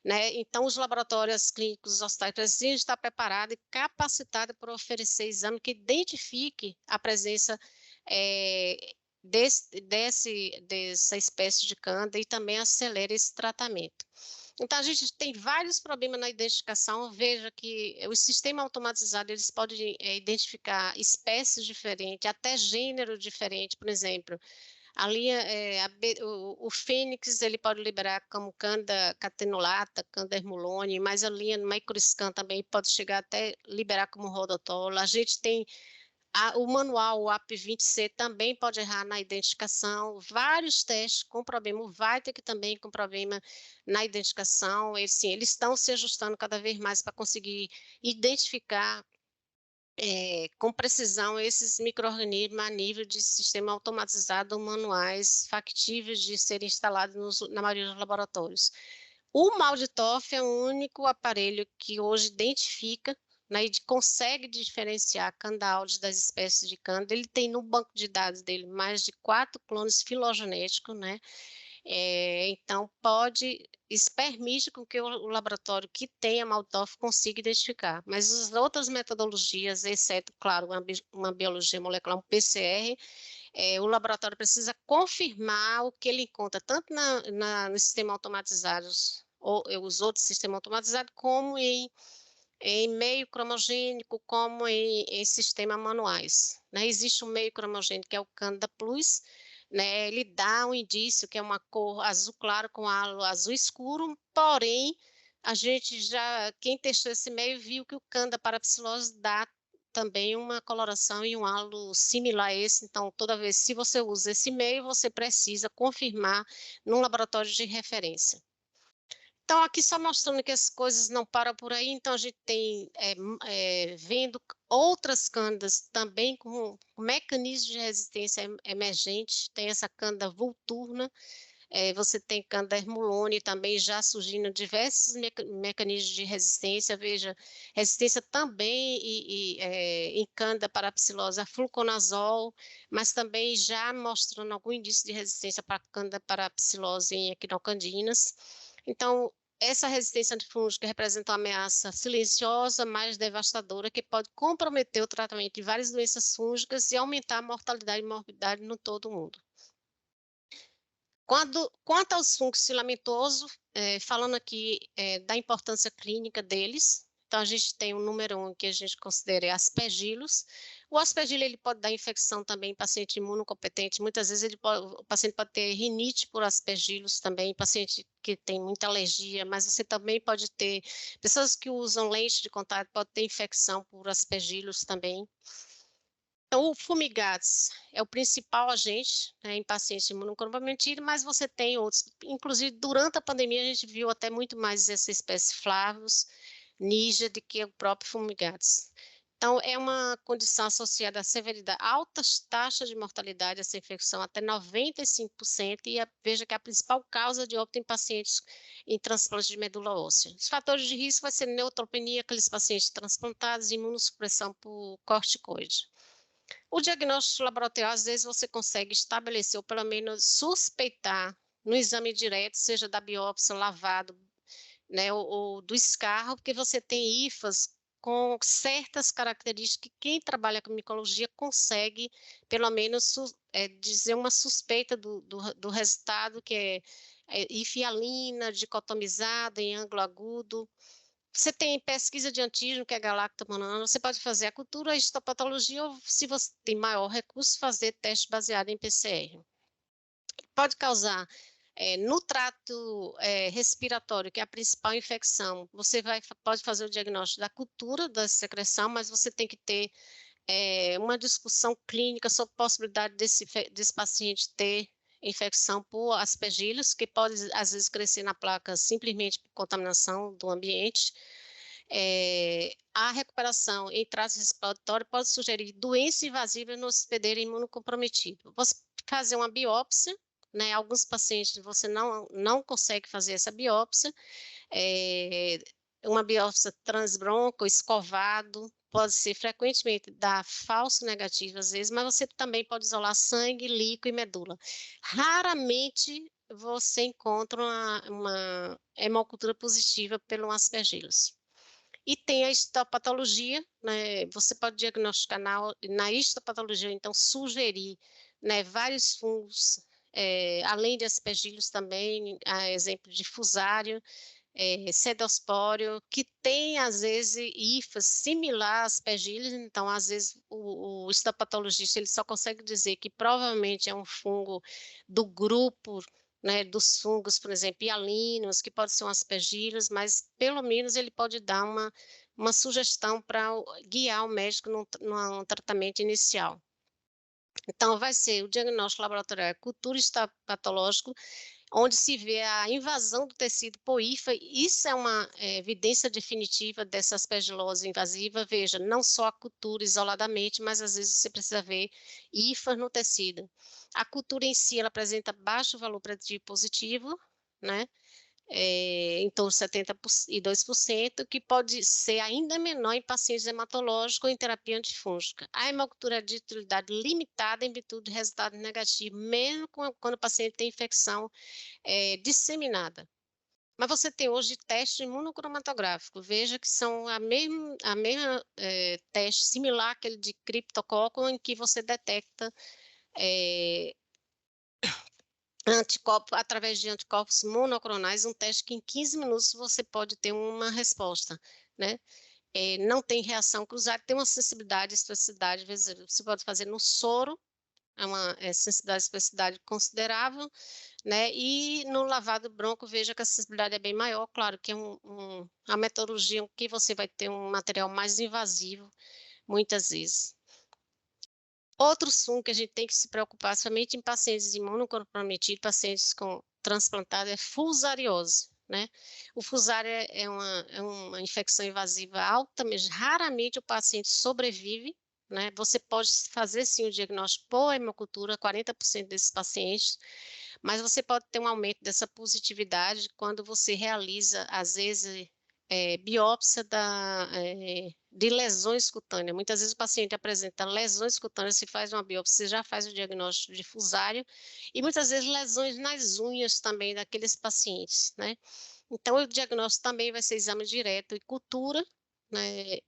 Né? Então, os laboratórios clínicos, os hospitais precisam estar preparados e capacitados para oferecer exame que identifique a presença dessa espécie de Candida e também acelere esse tratamento. Então, a gente tem vários problemas na identificação. Veja que o sistema automatizado, eles podem identificar espécies diferentes, até gênero diferente. Por exemplo, a linha, o Fênix, ele pode liberar como Candida catenulata, Candida hermulone, mas a linha microscan também pode chegar até liberar como Rhodotola. A gente tem O manual, o AP20C, também pode errar na identificação. Vários testes com problema. O Vitek também com problema na identificação. Sim, eles estão se ajustando cada vez mais para conseguir identificar com precisão esses micro-organismos a nível de sistema automatizado, manuais, factíveis de serem instalados na maioria dos laboratórios. O MALDI-TOF é o único aparelho que hoje identifica, né, e consegue diferenciar Candaules das espécies de Cândido. Ele tem no banco de dados dele mais de 4 clones filogenéticos, né? Então, isso permite com que o laboratório que tenha MALDI-TOF consiga identificar. Mas as outras metodologias, exceto, claro, uma biologia molecular, um PCR, o laboratório precisa confirmar o que ele encontra, tanto no sistema automatizados, ou os outros sistemas automatizados, como em meio cromogênico, como em sistema manuais, né? Existe um meio cromogênico que é o Candida Plus, né? Ele dá um indício que é uma cor azul claro com halo azul escuro, porém, quem testou esse meio viu que o Candida parapsilose dá também uma coloração e um halo similar a esse, então toda vez se você usa esse meio, você precisa confirmar num laboratório de referência. Então, aqui só mostrando que as coisas não param por aí, então a gente tem, vendo outras cândidas também com mecanismos de resistência emergente, tem essa cândida vulturna, você tem cândida hermulone também já surgindo diversos mecanismos de resistência, veja, resistência também em cândida parapsilose a fluconazol, mas também já mostrando algum indício de resistência para cândida parapsilose em equinocandinas. Então, essa resistência antifúngica representa uma ameaça silenciosa, mais devastadora, que pode comprometer o tratamento de várias doenças fúngicas e aumentar a mortalidade e morbidade no todo o mundo. Quanto aos fungos filamentosos, falando aqui da importância clínica deles, então a gente tem o número 1 que a gente considera aspergillus. O aspergillus ele pode dar infecção também em paciente imunocompetente, muitas vezes o paciente pode ter rinite por aspergillus também, paciente que tem muita alergia, mas você também pode ter, pessoas que usam lente de contato pode ter infecção por aspergillus também. Então, o Fumigates é o principal agente, né, em pacientes imunocomprometidos, mas você tem outros. Inclusive, durante a pandemia, a gente viu até muito mais essa espécie Flavus, Niger, do que o próprio Fumigates. Então, é uma condição associada à severidade, altas taxas de mortalidade dessa infecção, até 95%, e veja que a principal causa de óbito em pacientes em transplante de medula óssea. Os fatores de risco vai ser neutropenia, aqueles pacientes transplantados, e imunossupressão por corticoide. O diagnóstico laboratorial, às vezes, você consegue estabelecer, ou pelo menos suspeitar, no exame direto, seja da biópsia, lavado, né, ou do escarro, porque você tem hifas com certas características que quem trabalha com micologia consegue, pelo menos, dizer uma suspeita do resultado, que é hifialina, dicotomizada, em ângulo agudo. Você tem pesquisa de antígeno, que é galactomanano, você pode fazer a cultura, a histopatologia, ou se você tem maior recurso, fazer teste baseado em PCR. Pode causar, no trato respiratório, que é a principal infecção, você pode fazer o diagnóstico da cultura da secreção, mas você tem que ter uma discussão clínica sobre a possibilidade desse paciente ter infecção por aspergillus, que pode, às vezes, crescer na placa simplesmente por contaminação do ambiente. A recuperação em trato respiratório pode sugerir doença invasiva no hospedeiro imunocomprometido. Você fazer uma biópsia, né? Alguns pacientes você não consegue fazer essa biópsia, uma biópsia transbronco, escovado, pode ser frequentemente dar falso negativo às vezes, mas você também pode isolar sangue, líquido e medula. Raramente você encontra uma hemocultura positiva pelo aspergillus. E tem a histopatologia, né? Você pode diagnosticar na histopatologia, então sugerir, né, vários fungos, além de aspergillus também, a exemplo de fusário, cedospóreo, que tem, às vezes, hifas similar às aspergillus, então, às vezes, o histopatologista ele só consegue dizer que provavelmente é um fungo do grupo, né, dos fungos, por exemplo, hialinos, que pode ser um aspergillus, mas pelo menos ele pode dar uma sugestão para guiar o médico num tratamento inicial. Então, vai ser o diagnóstico laboratorial, cultura histopatológico, onde se vê a invasão do tecido por hifa. Isso é uma evidência definitiva dessa aspergilose invasiva. Veja, não só a cultura isoladamente, mas às vezes você precisa ver hifas no tecido. A cultura em si, ela apresenta baixo valor preditivo positivo, né? Em torno de 72%, que pode ser ainda menor em pacientes hematológicos ou em terapia antifúngica. A hemocultura é de utilidade limitada em virtude de resultado negativo, mesmo quando o paciente tem infecção disseminada. Mas você tem hoje teste imunocromatográfico, veja que são a mesma teste similar àquele de criptococo, em que você detecta anticorpos, através de anticorpos monoclonais, um teste que em 15 minutos você pode ter uma resposta, né? Não tem reação cruzada, tem uma sensibilidade, especificidade, às vezes você pode fazer no soro, é uma sensibilidade e especificidade considerável, né? E no lavado bronco, veja que a sensibilidade é bem maior, claro que é a metodologia que você vai ter um material mais invasivo, muitas vezes. Outro fungo que a gente tem que se preocupar, somente em pacientes imunocomprometidos, pacientes com transplantado, é fusariose, né? O fusário é uma infecção invasiva alta, mas raramente o paciente sobrevive, né? Você pode fazer sim o diagnóstico por hemocultura, 40% desses pacientes, mas você pode ter um aumento dessa positividade quando você realiza, às vezes, biópsia de lesões cutâneas. Muitas vezes o paciente apresenta lesões cutâneas, se faz uma biópsia, você já faz o diagnóstico de fusário, e muitas vezes lesões nas unhas também daqueles pacientes, né? Então, o diagnóstico também vai ser exame direto e cultura, né?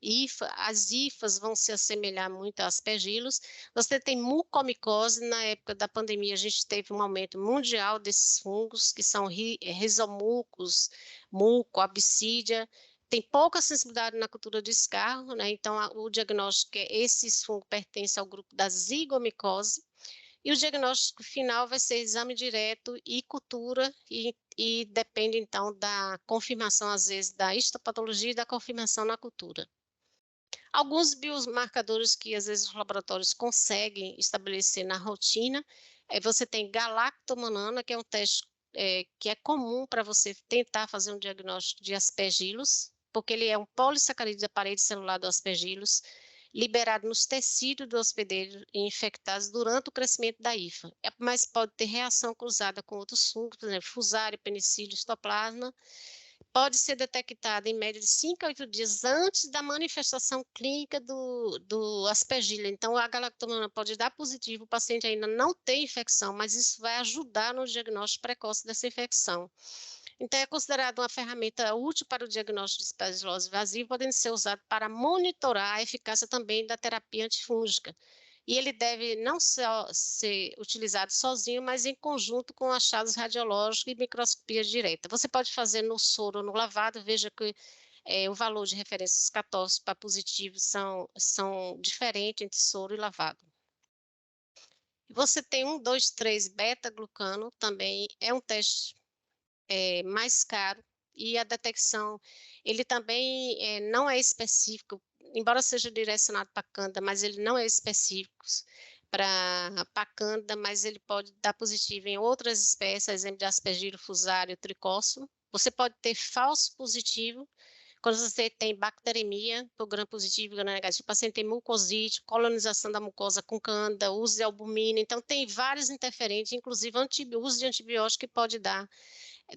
As hifas vão se assemelhar muito às aspergilos. Você tem mucormicose, na época da pandemia a gente teve um aumento mundial desses fungos, que são rizomucos, muco, absídia. Tem pouca sensibilidade na cultura de escarro, né? Então o diagnóstico é esses fungos pertencem ao grupo da zigomicose. E o diagnóstico final vai ser exame direto e cultura, e depende, então, da confirmação, às vezes, da histopatologia e da confirmação na cultura. Alguns biomarcadores que, às vezes, os laboratórios conseguem estabelecer na rotina, você tem galactomanana, que é um teste que é comum para você tentar fazer um diagnóstico de aspergilos, porque ele é um polissacarídeo da parede celular do aspergilos, liberado nos tecidos do hospedeiro e infectados durante o crescimento da hifa. Mas pode ter reação cruzada com outros fungos, por exemplo, fusário, penicílio, histoplasma. Pode ser detectada em média de 5 a 8 dias antes da manifestação clínica do aspergilo. Então, a galactomana pode dar positivo, o paciente ainda não tem infecção, mas isso vai ajudar no diagnóstico precoce dessa infecção. Então, é considerado uma ferramenta útil para o diagnóstico de aspergilose invasiva, podendo ser usado para monitorar a eficácia também da terapia antifúngica. E ele deve não só ser utilizado sozinho, mas em conjunto com achados radiológicos e microscopia direta. Você pode fazer no soro ou no lavado, veja que o valor de referências católicos para positivo são diferentes entre soro e lavado. Você tem 1, 2, 3 beta-glucano, também é um teste mais caro, e a detecção, ele também não é específico, embora seja direcionado para Candida, mas ele não é específico para Candida, mas ele pode dar positivo em outras espécies, exemplo de aspergilo, fusário, tricócio. Você pode ter falso positivo, quando você tem bacteremia, por gram positivo e gram negativo, o paciente tem mucosite, colonização da mucosa com Candida, uso de albumina, então tem vários interferentes, inclusive uso de antibiótico que pode dar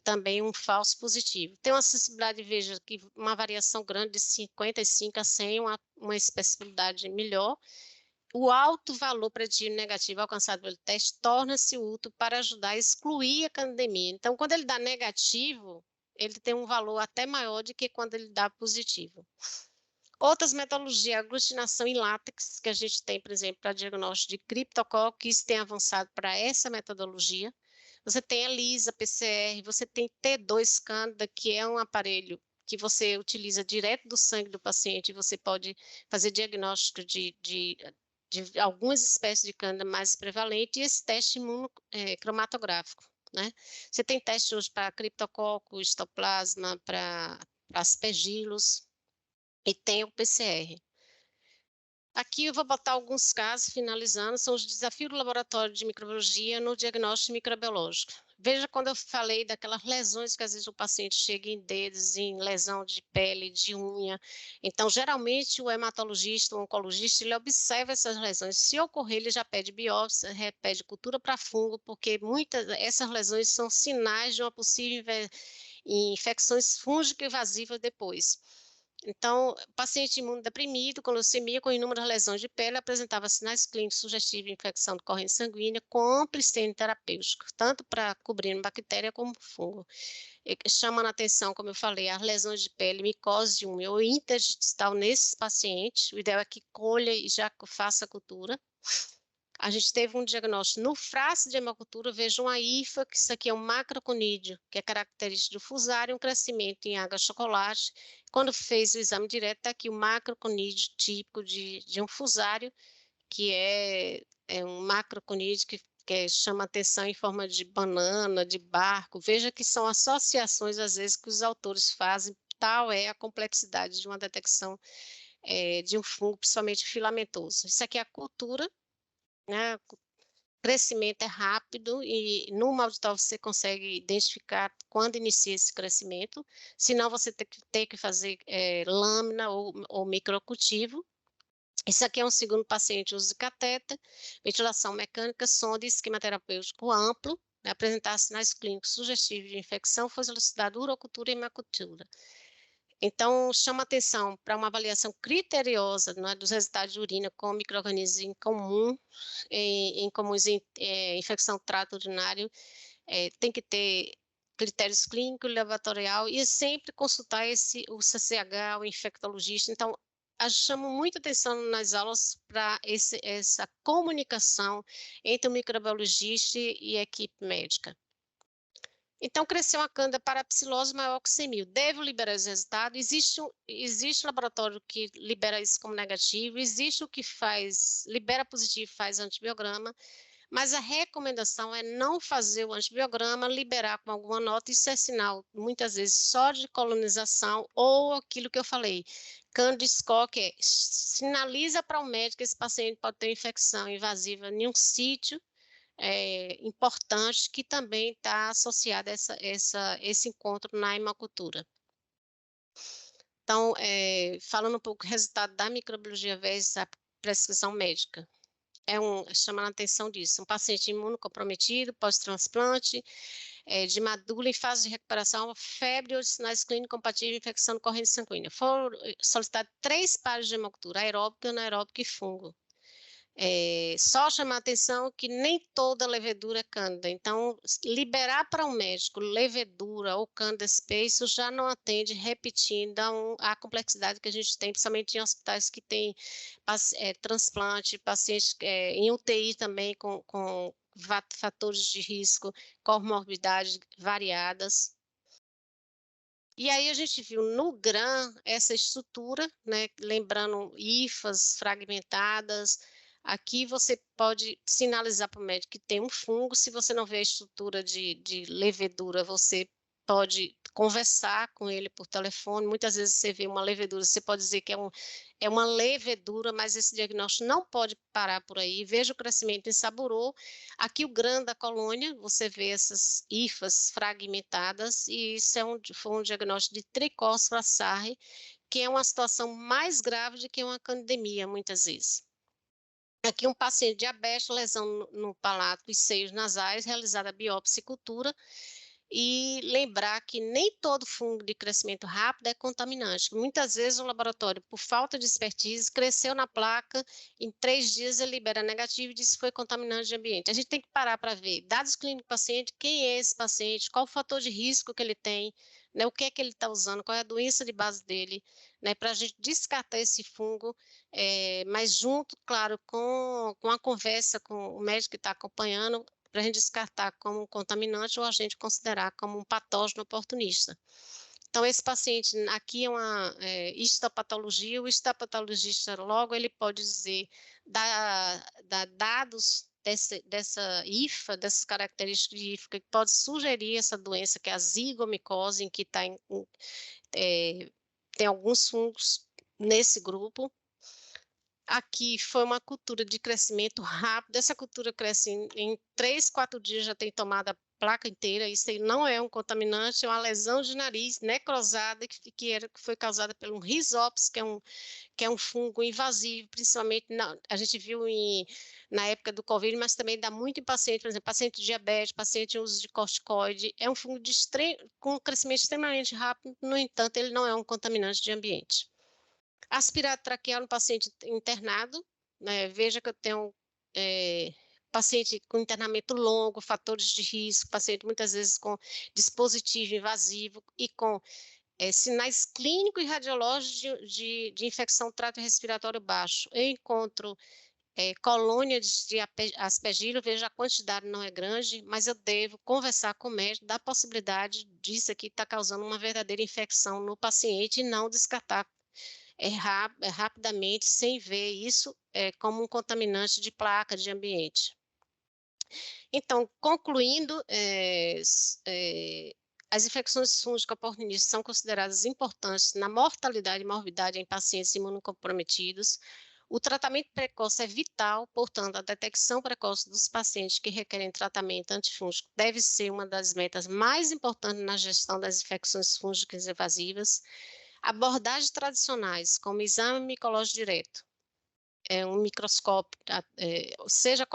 também um falso positivo. Tem uma sensibilidade, veja, que uma variação grande de 55 a 100, uma especificidade melhor. O alto valor preditivo negativo alcançado pelo teste torna-se útil para ajudar a excluir a candidemia. Então, quando ele dá negativo, ele tem um valor até maior do que quando ele dá positivo. Outras metodologias, aglutinação em látex, que a gente tem, por exemplo, para diagnóstico de criptococo, que isso tem avançado para essa metodologia. Você tem ELISA, PCR, você tem T2 Candida, que é um aparelho que você utiliza direto do sangue do paciente, e você pode fazer diagnóstico de algumas espécies de Candida mais prevalente, e esse teste cromatográfico, né? Você tem testes hoje para criptococo, histoplasma, para aspergilos. e tem o PCR. Aqui eu vou botar alguns casos, finalizando, são os desafios do laboratório de microbiologia no diagnóstico microbiológico. Veja quando eu falei daquelas lesões que às vezes o paciente chega em dedos, em lesão de pele, de unha. Então, geralmente, o hematologista, o oncologista, ele observa essas lesões. Se ocorrer, ele já pede biópsia, pede cultura para fungo, porque muitas essas lesões são sinais de uma possível infecções fúngicas invasivas depois. Então, paciente imunodeprimido, com leucemia, com inúmeras lesões de pele, apresentava sinais clínicos sugestivos de infecção de corrente sanguínea com amplo estênio terapêutico, tanto para cobrir bactéria como fungo. E chamando a atenção, como eu falei, as lesões de pele, micose de unha ou interdigital nesses pacientes, o ideal é que colha e já faça a cultura. A gente teve um diagnóstico no frasco de hemocultura, vejam a IFA, que isso aqui é um macroconídeo, que é característico do fusário, um crescimento em água chocolate. Quando fez o exame direto, está aqui o macroconídeo típico de um fusário, que é um macroconídeo que chama atenção em forma de banana, de barco. Veja que são associações, às vezes, que os autores fazem, tal é a complexidade de uma detecção de um fungo, principalmente filamentoso. Isso aqui é a cultura, né? O crescimento é rápido e no auditório você consegue identificar quando inicia esse crescimento, senão você tem que fazer lâmina ou microcultivo. Esse aqui é um segundo paciente, uso de catéter, ventilação mecânica, sonda e esquema terapêutico amplo, né, apresentar sinais clínicos sugestivos de infecção, foi solicitada urocultura e hemocultura. Então, chama atenção para uma avaliação criteriosa, né, dos resultados de urina com micro-organismos comuns em infecção do trato urinário, tem que ter critérios clínicos, laboratorial, e sempre consultar o CCH, o infectologista. Então, chamo muita atenção nas aulas para essa comunicação entre o microbiologista e a equipe médica. Então, cresceu uma cândida parapsilose maior que 100 mil. Devo liberar os resultados? Existe laboratório que libera isso como negativo, existe o que libera positivo e faz antibiograma, mas a recomendação é não fazer o antibiograma, liberar com alguma nota, isso é sinal, muitas vezes, só de colonização ou aquilo que eu falei, Candida score, que sinaliza para o médico que esse paciente pode ter infecção invasiva em um sítio importante que também está associado a esse encontro na hemocultura. Então, falando um pouco do resultado da microbiologia versus a prescrição médica, chamando a atenção disso, um paciente imunocomprometido, pós-transplante, de medula em fase de recuperação, febre ou sinais clínicos compatíveis infecção de corrente sanguínea. Foram solicitados 3 pares de hemocultura, aeróbica, anaeróbica e fungo. Só chamar a atenção que nem toda levedura é cândida, então liberar para um médico levedura ou cândida space já não atende, repetindo a complexidade que a gente tem, principalmente em hospitais que tem transplante, pacientes em UTI também com fatores de risco, comorbidades variadas. E aí a gente viu no GRAM essa estrutura, né, lembrando IFAs fragmentadas. Aqui você pode sinalizar para o médico que tem um fungo. Se você não vê a estrutura de levedura, você pode conversar com ele por telefone. Muitas vezes você vê uma levedura, você pode dizer que é uma levedura, mas esse diagnóstico não pode parar por aí. Veja o crescimento em saburô. Aqui o grã da colônia, você vê essas hifas fragmentadas, e isso foi um diagnóstico de Tricóspora sarre, que é uma situação mais grave do que uma candidemia, muitas vezes. Aqui um paciente diabético, lesão no palato e seios nasais, realizada a biópsia e cultura, e lembrar que nem todo fungo de crescimento rápido é contaminante. Muitas vezes o laboratório, por falta de expertise, cresceu na placa, em 3 dias ele libera negativo e diz que foi contaminante de ambiente. A gente tem que parar para ver dados clínicos do paciente, quem é esse paciente, qual o fator de risco que ele tem, né, o que é que ele está usando, qual é a doença de base dele, né, para a gente descartar esse fungo, mas junto, claro, com a conversa com o médico que está acompanhando, para a gente descartar como um contaminante ou a gente considerar como um patógeno oportunista. Então, esse paciente aqui é uma histopatologia, o histopatologista logo ele pode dizer, dados dessa IFA, dessas características de IFA, que pode sugerir essa doença, que é a zigomicose, em que tem alguns fungos nesse grupo. Aqui foi uma cultura de crescimento rápido, essa cultura cresce em 3, 4 dias, já tem tomado a placa inteira, isso aí não é um contaminante, é uma lesão de nariz necrosada que foi causada pelo Rhizops, que é um fungo invasivo, principalmente, a gente viu na época do Covid, mas também dá muito em paciente, por exemplo, paciente diabético, paciente em uso de corticoide, é um fungo com um crescimento extremamente rápido, no entanto, ele não é um contaminante de ambiente. Aspirado traqueal no paciente internado, né? Veja que eu tenho paciente com internamento longo, fatores de risco, paciente muitas vezes com dispositivo invasivo e com sinais clínicos e radiológicos de infecção do trato respiratório baixo. Eu encontro colônias de aspergilo, veja a quantidade não é grande, mas eu devo conversar com o médico da possibilidade disso aqui estar causando uma verdadeira infecção no paciente e não descartar rapidamente, sem ver isso como um contaminante de placa de ambiente. Então, concluindo, as infecções fúngicas oportunistas são consideradas importantes na mortalidade e morbidade em pacientes imunocomprometidos. O tratamento precoce é vital, portanto, a detecção precoce dos pacientes que requerem tratamento antifúngico deve ser uma das metas mais importantes na gestão das infecções fúngicas invasivas. Abordagens tradicionais, como exame micológico direto, um microscópio, seja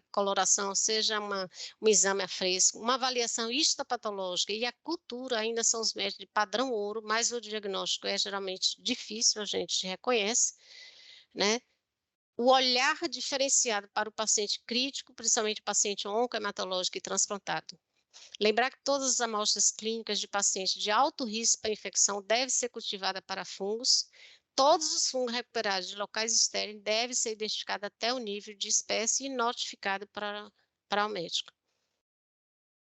coloração, seja um exame a fresco, uma avaliação histopatológica e a cultura ainda são os métodos de padrão ouro, mas o diagnóstico é geralmente difícil, a gente reconhece, né? O olhar diferenciado para o paciente crítico, principalmente o paciente oncohematológico e transplantado. Lembrar que todas as amostras clínicas de pacientes de alto risco para infecção devem ser cultivadas para fungos. Todos os fungos recuperados de locais estéreis devem ser identificados até o nível de espécie e notificados para o médico.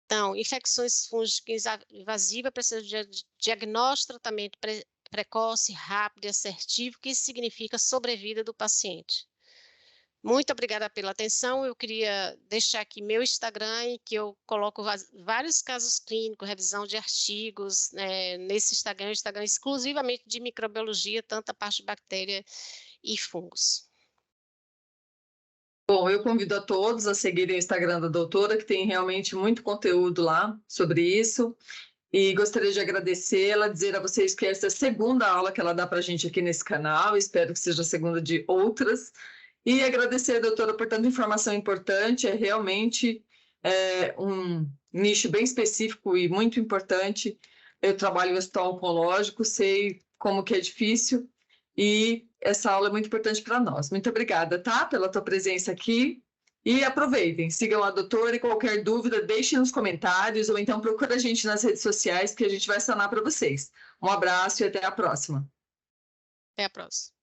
Então, infecções fúngicas invasivas precisam de diagnóstico, tratamento precoce, rápido e assertivo, que significa sobrevida do paciente. Muito obrigada pela atenção. Eu queria deixar aqui meu Instagram, em que eu coloco vários casos clínicos, revisão de artigos, nesse Instagram, exclusivamente de microbiologia, tanto a parte de bactéria e fungos. Bom, eu convido a todos a seguirem o Instagram da doutora, que tem realmente muito conteúdo lá sobre isso. E gostaria de agradecê-la, dizer a vocês que essa é a segunda aula que ela dá para a gente aqui nesse canal, espero que seja a segunda de outras. E agradecer a doutora por tanta informação importante, é realmente um nicho bem específico e muito importante. Eu trabalho em hospital oncológico, sei como que é difícil e essa aula é muito importante para nós. Muito obrigada, tá? Pela tua presença aqui. E aproveitem, sigam a doutora e qualquer dúvida, deixem nos comentários ou então procura a gente nas redes sociais que a gente vai sanar para vocês. Um abraço e até a próxima. Até a próxima.